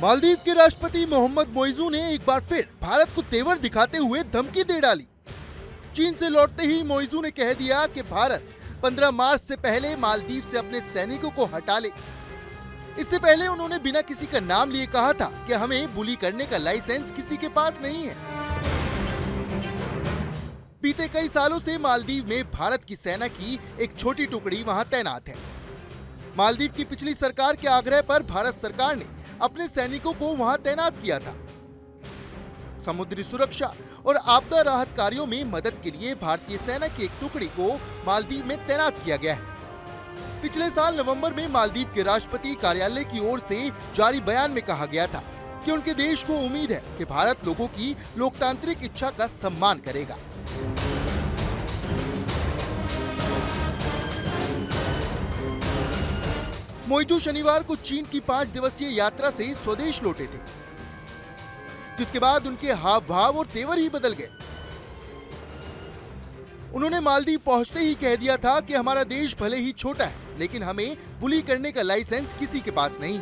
मालदीव के राष्ट्रपति मोहम्मद मोइजू ने एक बार फिर भारत को तेवर दिखाते हुए धमकी दे डाली। चीन से लौटते ही मोइजू ने कह दिया कि भारत 15 मार्च से पहले मालदीव से अपने सैनिकों को हटा ले। इससे पहले उन्होंने बिना किसी का नाम लिए कहा था कि हमें बुली करने का लाइसेंस किसी के पास नहीं है। बीते कई सालों से मालदीव में भारत की सेना की एक छोटी टुकड़ी वहां तैनात है। मालदीव की पिछली सरकार के आग्रह पर भारत सरकार ने अपने सैनिकों को वहां तैनात किया था। समुद्री सुरक्षा और आपदा राहत कार्यों में मदद के लिए भारतीय सेना की एक टुकड़ी को मालदीव में तैनात किया गया है। पिछले साल नवंबर में मालदीव के राष्ट्रपति कार्यालय की ओर से जारी बयान में कहा गया था कि उनके देश को उम्मीद है कि भारत लोगों की लोकतांत्रिक इच्छा का सम्मान करेगा। मोइजू शनिवार को चीन की 5 दिवसीय यात्रा से स्वदेश लौटे थे, जिसके बाद उनके हाव भाव और तेवर ही बदल गए। उन्होंने मालदीव पहुंचते ही कह दिया था कि हमारा देश भले ही छोटा है, लेकिन हमें बुली करने का लाइसेंस किसी के पास नहीं।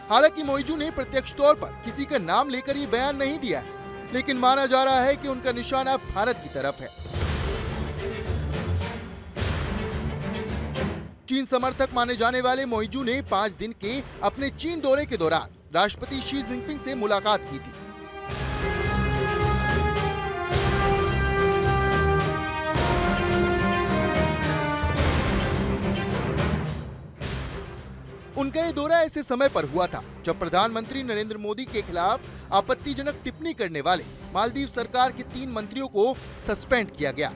हालांकि मोइजू ने प्रत्यक्ष तौर पर किसी का नाम लेकर ये बयान नहीं दिया, लेकिन माना जा रहा है कि उनका निशाना भारत की तरफ है। चीन समर्थक माने जाने वाले मोइजू ने 5 दिन के अपने चीन दौरे के दौरान राष्ट्रपति शी जिनपिंग से मुलाकात की थी। उनका ये दौरा ऐसे समय पर हुआ था जब प्रधानमंत्री नरेंद्र मोदी के खिलाफ आपत्तिजनक टिप्पणी करने वाले मालदीव सरकार के 3 मंत्रियों को सस्पेंड किया गया।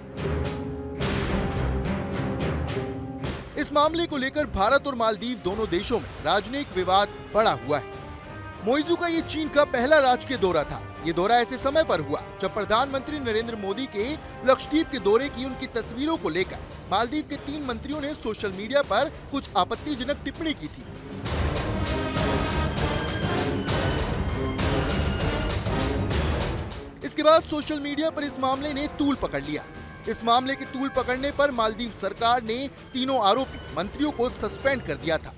इस मामले को लेकर भारत और मालदीव दोनों देशों में राजनयिक विवाद बढ़ा हुआ है। मोइजू का ये चीन का पहला राजकीय दौरा था। ये दौरा ऐसे समय पर हुआ जब प्रधानमंत्री नरेंद्र मोदी के लक्षद्वीप के दौरे की उनकी तस्वीरों को लेकर मालदीव के 3 मंत्रियों ने सोशल मीडिया पर कुछ आपत्तिजनक टिप्पणी की थी। इसके बाद सोशल मीडिया पर इस मामले ने तूल पकड़ लिया। इस मामले के तूल पकड़ने पर मालदीव सरकार ने तीनों आरोपी मंत्रियों को सस्पेंड कर दिया था।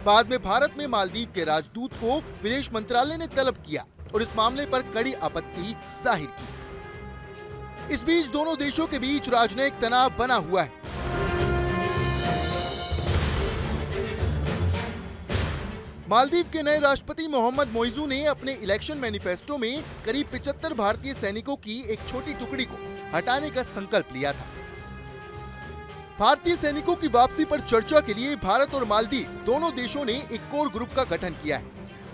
बाद में भारत में मालदीव के राजदूत को विदेश मंत्रालय ने तलब किया और इस मामले पर कड़ी आपत्ति जाहिर की। इस बीच दोनों देशों के बीच राजनयिक तनाव बना हुआ है। मालदीव के नए राष्ट्रपति मोहम्मद मोइजू ने अपने इलेक्शन मैनिफेस्टो में करीब 75 भारतीय सैनिकों की एक छोटी टुकड़ी को हटाने का संकल्प लिया था। भारतीय सैनिकों की वापसी पर चर्चा के लिए भारत और मालदीव दोनों देशों ने एक कोर ग्रुप का गठन किया है।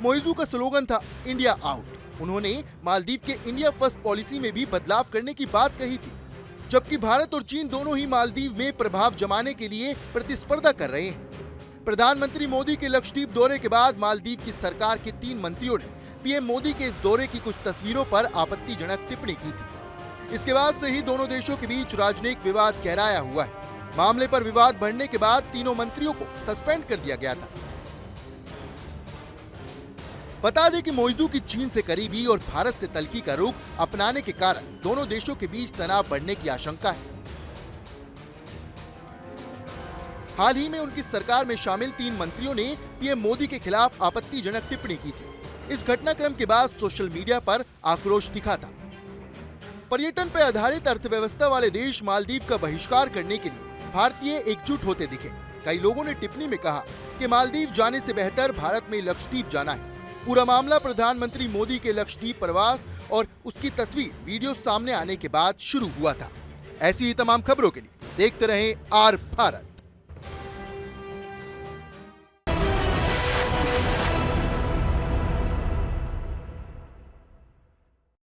मोइजू का स्लोगन था इंडिया आउट। उन्होंने मालदीव के इंडिया फर्स्ट पॉलिसी में भी बदलाव करने की बात कही थी, जबकि भारत और चीन दोनों ही मालदीव में प्रभाव जमाने के लिए प्रतिस्पर्धा कर रहे हैं। प्रधानमंत्री मोदी के लक्षद्वीप दौरे के बाद मालदीव की सरकार के 3 मंत्रियों ने पीएम मोदी के इस दौरे की कुछ तस्वीरों पर आपत्तिजनक टिप्पणी की थी। इसके बाद से ही दोनों देशों के बीच राजनयिक विवाद गहराया हुआ है। मामले पर विवाद बढ़ने के बाद तीनों मंत्रियों को सस्पेंड कर दिया गया था। बता दें कि मोइजू की चीन से करीबी और भारत से तल्खी का रुख अपनाने के कारण दोनों देशों के बीच तनाव बढ़ने की आशंका है। हाल ही में उनकी सरकार में शामिल 3 मंत्रियों ने पीएम मोदी के खिलाफ आपत्तिजनक टिप्पणी की थी। इस घटनाक्रम के बाद सोशल मीडिया पर आक्रोश दिखा था। पर्यटन पर आधारित अर्थव्यवस्था वाले देश मालदीव का बहिष्कार करने के लिए भारतीय एकजुट होते दिखे। कई लोगों ने टिप्पणी में कहा कि मालदीव जाने से बेहतर भारत में लक्षद्वीप जाना है। पूरा मामला प्रधानमंत्री मोदी के लक्षद्वीप प्रवास और उसकी तस्वीर वीडियो सामने आने के बाद शुरू हुआ था। ऐसी ही तमाम खबरों के लिए देखते रहें आर भारत।